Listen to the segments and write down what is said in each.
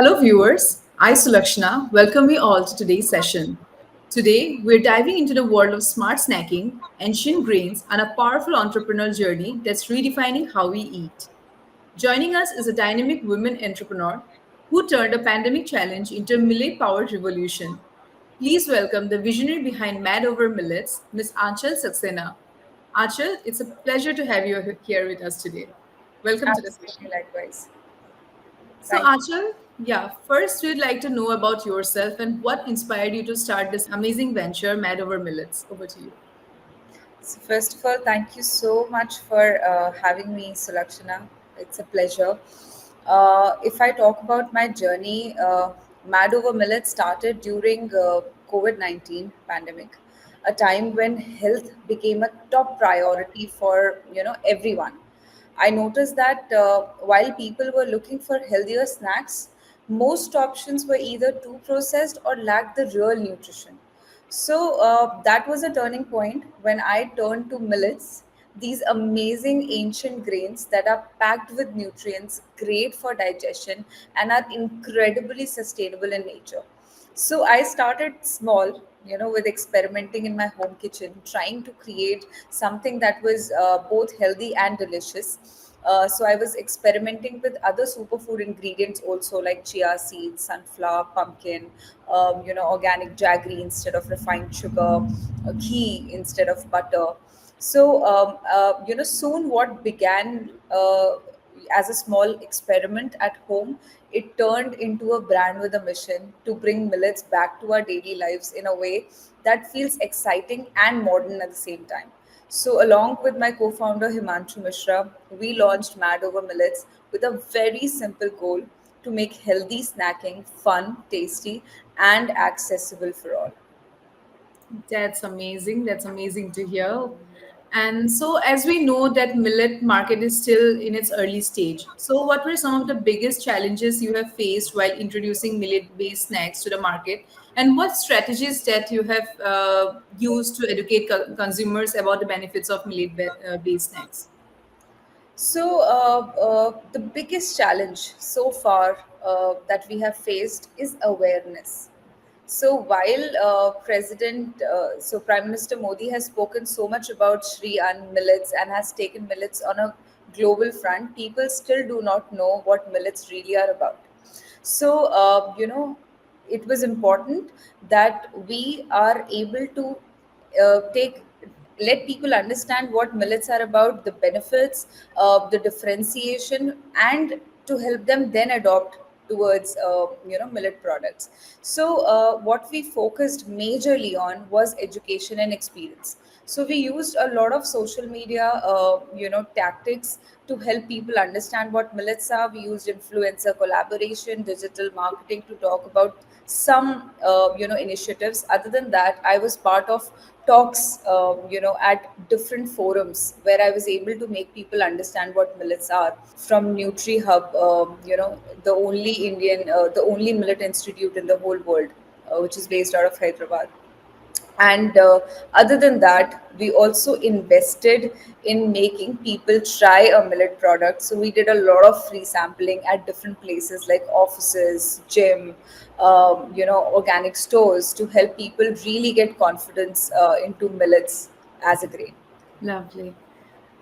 Hello, viewers. I, Sulakshana, welcome you all to today's session. Today, we're diving into the world of smart snacking, ancient grains, and a powerful entrepreneurial journey that's redefining how we eat. Joining us is a dynamic women entrepreneur who turned a pandemic challenge into a millet powered revolution. Please welcome the visionary behind Mad Over Millets, Ms. Aanchal Saxena. Aanchal, it's a pleasure to have you here with us today. Welcome to the Absolutely, session. likewise. So, Thank you. Achal, yeah, first we'd like to know about yourself and what inspired you to start this amazing venture, Mad Over Millets. Over to you. So, first of all, thank you so much for having me, Sulakshana. It's a pleasure. If I talk about my journey, Mad Over Millet started during COVID-19 pandemic, a time when health became a top priority for everyone. I noticed that while people were looking for healthier snacks, most options were either too processed or lacked the real nutrition. So that was a turning point when I turned to millets, these amazing ancient grains that are packed with nutrients, great for digestion, and are incredibly sustainable in nature. So I started small, with experimenting in my home kitchen, trying to create something that was both healthy and delicious. So I was experimenting with other superfood ingredients also, like chia seeds, sunflower, pumpkin, organic jaggery instead of refined sugar, ghee instead of butter. So soon what began as a small experiment at home, it turned into a brand with a mission to bring millets back to our daily lives in a way that feels exciting and modern at the same time. So, along with my co founder Himanshu Mishra, we launched Mad Over Millets with a very simple goal to make healthy snacking fun, tasty, and accessible for all. That's amazing. That's amazing to hear. And so, as we know that millet market is still in its early stage. So, what were some of the biggest challenges you have faced while introducing millet-based snacks to the market? And what strategies that you have used to educate consumers about the benefits of millet-based snacks? So, the biggest challenge so far that we have faced is awareness. So, while Prime Minister Modi has spoken so much about Shri and millets and has taken millets on a global front, people still do not know what millets really are about. So, it was important that we are able to take let people understand what millets are about, the benefits, the differentiation, and to help them then adopt towards millet products. So what we focused majorly on was education and experience. So we used a lot of social media tactics to help people understand what millets are. We used influencer collaboration, digital marketing to talk about some initiatives. Other than that, I was part of talks at different forums where I was able to make people understand what millets are. From NutriHub, the only millet institute in the whole world, which is based out of Hyderabad. And other than that, we also invested in making people try a millet product. So we did a lot of free sampling at different places like offices, gym, organic stores, to help people really get confidence into millets as a grain. Lovely.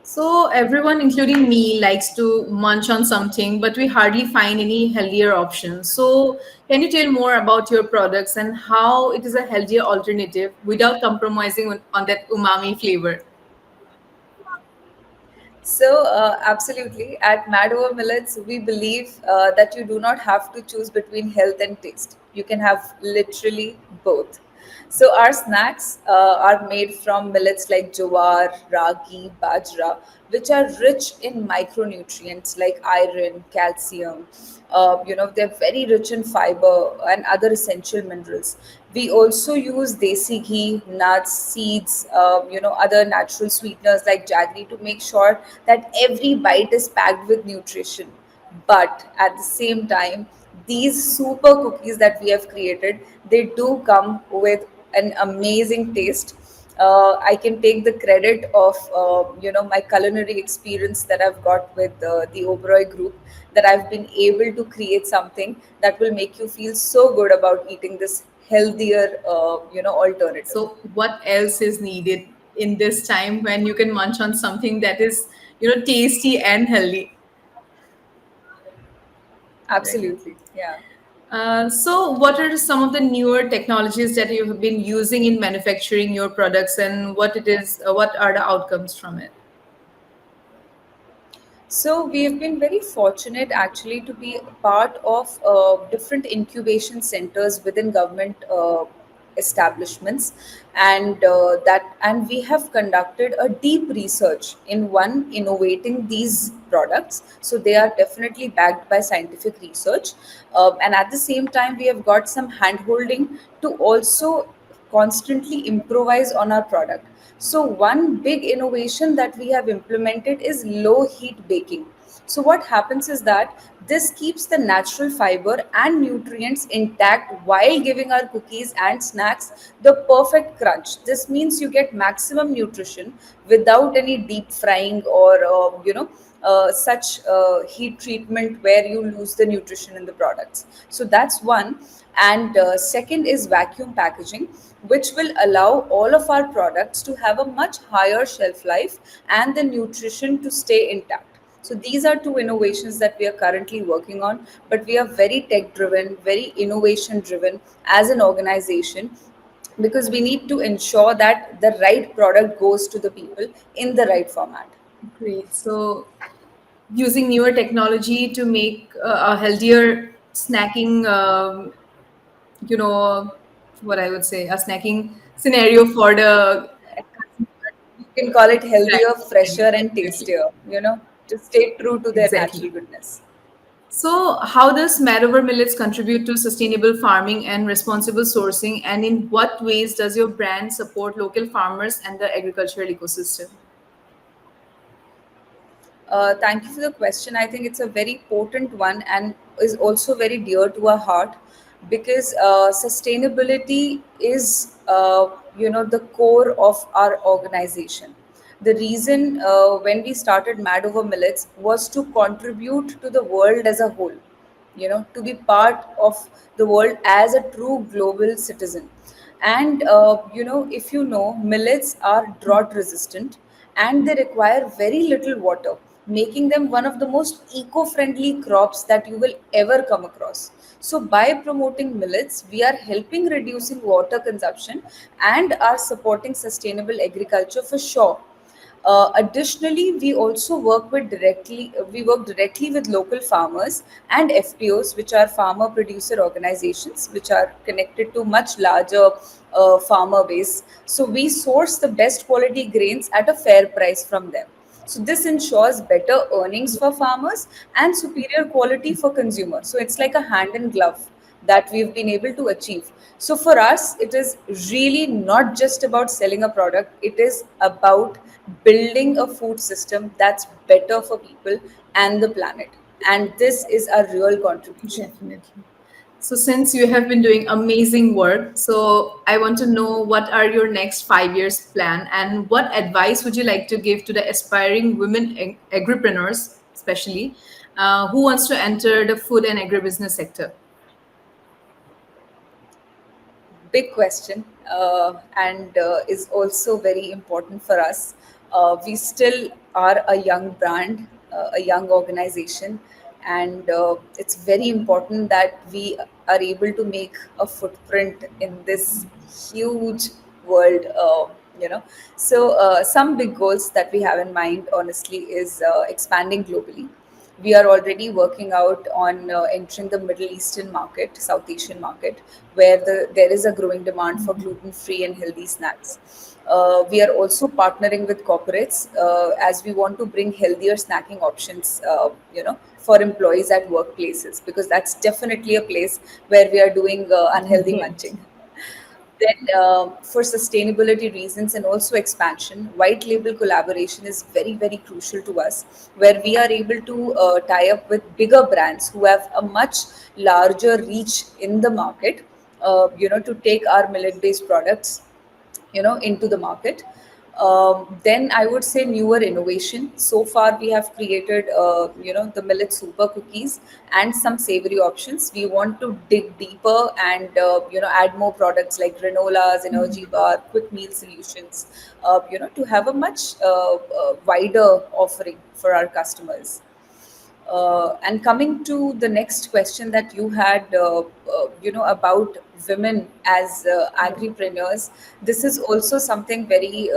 So everyone, including me, likes to munch on something, but we hardly find any healthier options. So can you tell more about your products and how it is a healthier alternative without compromising on that umami flavor? So, absolutely, at Mad Over Millets, we believe that you do not have to choose between health and taste. You can have literally both. So, our snacks are made from millets like jowar, ragi, bajra, which are rich in micronutrients like iron, calcium. They're very rich in fiber and other essential minerals. We also use desi ghee, nuts, seeds, other natural sweeteners like jaggery to make sure that every bite is packed with nutrition. But at the same time, these super cookies that we have created, they do come with an amazing taste. I can take the credit of my culinary experience that I've got with the Oberoi group, that I've been able to create something that will make you feel so good about eating this healthier alternative. So what else is needed in this time when you can munch on something that is, tasty and healthy? Right. Absolutely, yeah. So, what are some of the newer technologies that you have been using in manufacturing your products, and what it is? What are the outcomes from it? So we have been very fortunate actually to be part of different incubation centers within government establishments, and we have conducted a deep research in one innovating these products. So they are definitely backed by scientific research, and at the same time we have got some handholding to also constantly improvise on our product. So, one big innovation that we have implemented is low heat baking. So, what happens is that this keeps the natural fiber and nutrients intact while giving our cookies and snacks the perfect crunch. This means you get maximum nutrition without any deep frying or such heat treatment where you lose the nutrition in the products. So that's one. And second is vacuum packaging, which will allow all of our products to have a much higher shelf life and the nutrition to stay intact. So these are two innovations that we are currently working on, but we are very tech driven, very innovation driven as an organization, because we need to ensure that the right product goes to the people in the right format. Great. So, using newer technology to make a healthier snacking, what I would say, a snacking scenario for the You can call it healthier, right, fresher, and exactly, tastier, to stay true to their natural exactly. goodness. So, how does Mad Over Millets contribute to sustainable farming and responsible sourcing? And in what ways does your brand support local farmers and the agricultural ecosystem? Thank you for the question. I think it's a very potent one and is also very dear to our heart, because sustainability is, the core of our organization. The reason when we started Mad Over Millets was to contribute to the world as a whole, to be part of the world as a true global citizen. And if you know, millets are drought resistant and they require very little water, making them one of the most eco friendly crops that you will ever come across. So by promoting millets, we are helping reducing water consumption and are supporting sustainable agriculture for sure. Additionally, we work directly with local farmers and FPOs, which are farmer producer organizations, which are connected to much larger farmer base. So we source the best quality grains at a fair price from them. So this ensures better earnings for farmers and superior quality for consumers. So it's like a hand in glove that we've been able to achieve. So for us, it is really not just about selling a product, it is about building a food system that's better for people and the planet. And this is a real contribution. Definitely. So, since you have been doing amazing work, so I want to know what are your next 5 years plan and what advice would you like to give to the aspiring women agripreneurs, especially who wants to enter the food and agribusiness sector? Big question, and is also very important for us. We still are a young brand, a young organization, and it's very important that we are able to make a footprint in this huge world. Some big goals that we have in mind, honestly, is expanding globally. We are already working out on entering the Middle Eastern market, South Asian market, where there is a growing demand for gluten-free and healthy snacks. We are also partnering with corporates as we want to bring healthier snacking options, for employees at workplaces, because that's definitely a place where we are doing unhealthy Right. munching. Then, for sustainability reasons and also expansion, white label collaboration is very, very crucial to us, where we are able to tie up with bigger brands who have a much larger reach in the market, to take our millet based products into the market. Then I would say newer innovation. So far, we have created, the millet super cookies and some savory options. We want to dig deeper and, add more products like granolas, energy bar, quick meal solutions, to have a much wider offering for our customers. And coming to the next question that you had, about women as agripreneurs, this is also something very,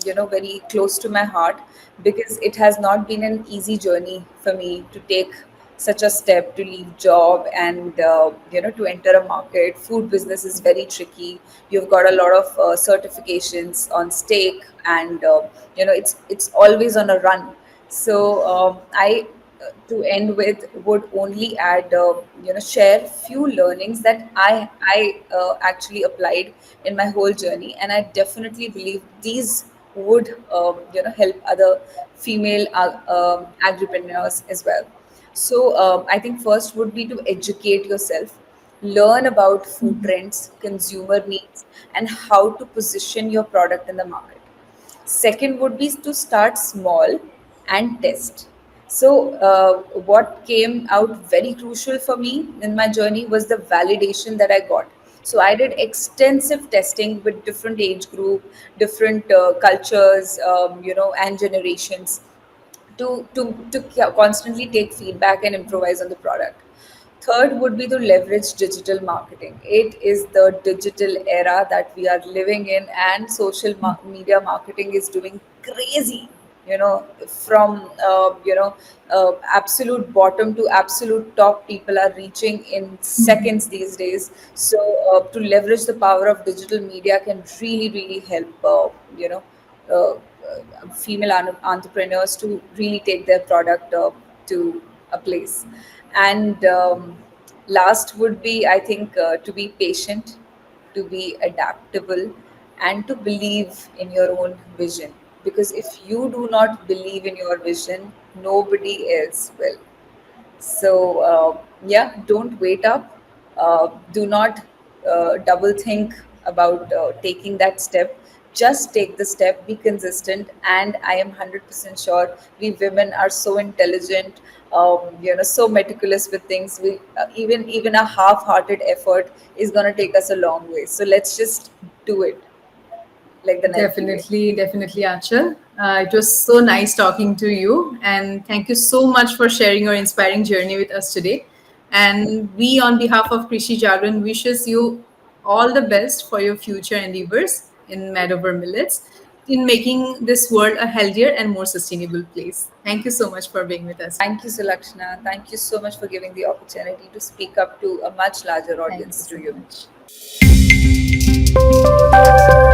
very close to my heart, because it has not been an easy journey for me to take such a step, to leave job and, to enter a market. Food business is very tricky. You've got a lot of certifications on stake, and it's always on a run. So I to end with would only add, share few learnings that I actually applied in my whole journey, and I definitely believe these would, help other female agripreneurs as well. So I think first would be to educate yourself, learn about food trends, consumer needs, and how to position your product in the market. Second would be to start small and test. So, what came out very crucial for me in my journey was the validation that I got. So, I did extensive testing with different age group, different cultures, and generations, to constantly take feedback and improvise on the product. Third would be to leverage digital marketing. It is the digital era that we are living in, and social media marketing is doing crazy. From absolute bottom to absolute top, people are reaching in seconds these days. So to leverage the power of digital media can really, really help. Female entrepreneurs to really take their product to a place. And last would be, I think, to be patient, to be adaptable, and to believe in your own vision. Because if you do not believe in your vision, nobody else will. So, yeah, don't wait up. Do not double think about taking that step. Just take the step, be consistent, and I am 100% sure we women are so intelligent, so meticulous with things. We even a half-hearted effort is gonna take us a long way. So let's just do it like the Nike way. Definitely, definitely, Aanchal. It was so nice talking to you, and thank you so much for sharing your inspiring journey with us today. And we, on behalf of Krishi Jagran, wishes you all the best for your future endeavors in Mad Over Millets, in making this world a healthier and more sustainable place. Thank you so much for being with us. Thank you, Sulakshana. Thank you so much for giving the opportunity to speak up to a much larger Thank you audience to so you. much.